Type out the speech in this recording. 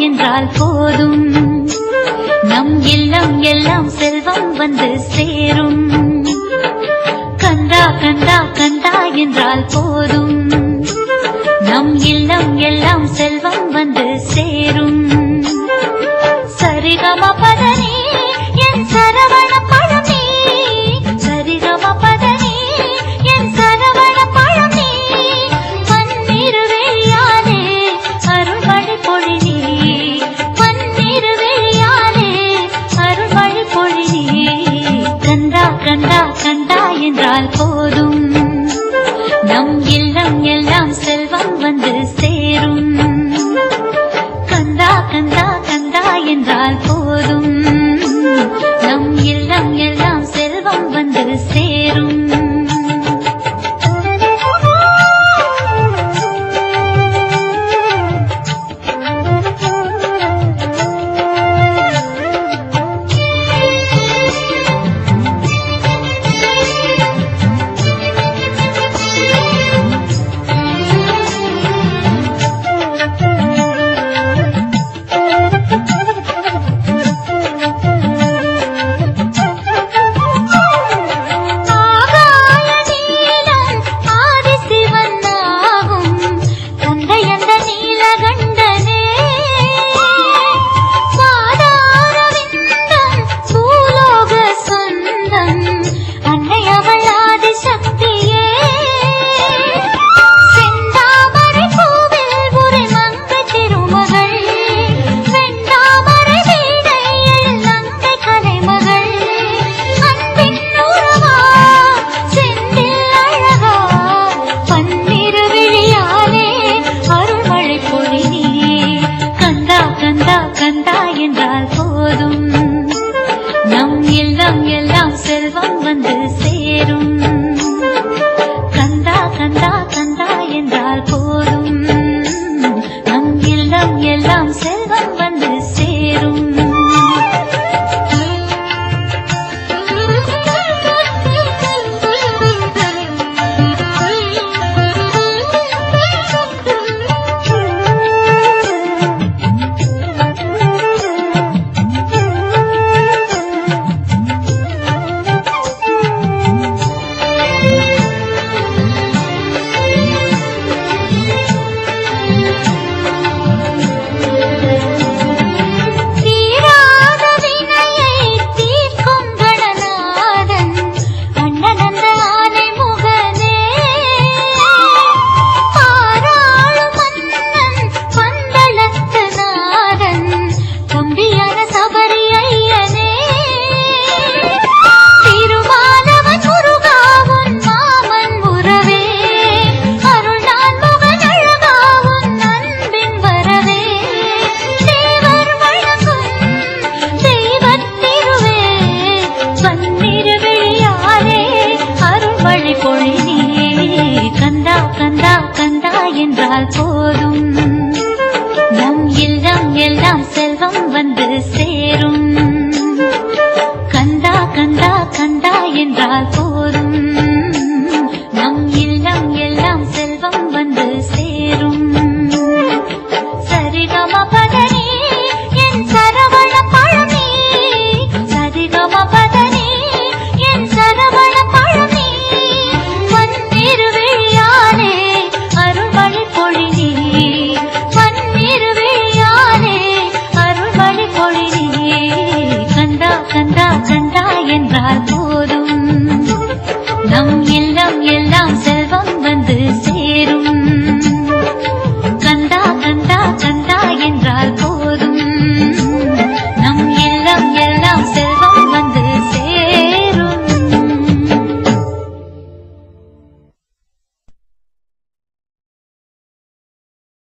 என்றால் போதும் நம் இல்லம் எல்லாம் செல்வம் வந்து சேரும். கந்தா கந்தா கந்தா என்றால் போதும் நம் இல்லம் எல்லாம் செல்வம் வந்து சேரும். சரிகம பதனி என் சரவண பழனி, சரிகம பதனி என் சரவண பழனி, பன்னிருவேயானே அருள்மழை பொழினி, பன்னிருவேயானே அருள்மழை பொழினி. கந்தா கந்தா கந்தா என்றால் போதும் நம் இல்லம் எல்லாம் செல்வம் வந்து சேரும். கந்தா கந்தா கந்தா என்றால் போதும் நம் இல்லம் எல்லாம் செல்வம் வந்து சேரும். கந்தா என்றால் போதும் நம் இல்லம் எல்லாம் செல்வம் வந்து சேரும். கந்தா கந்தா கந்தா என்றால் போதும் நம் இல்லம் எல்லாம் செல்வம் வந்து சேரும். கந்தா கந்தா கந்தா என்றால் போதும் நம் இல்லம் எல்லாம்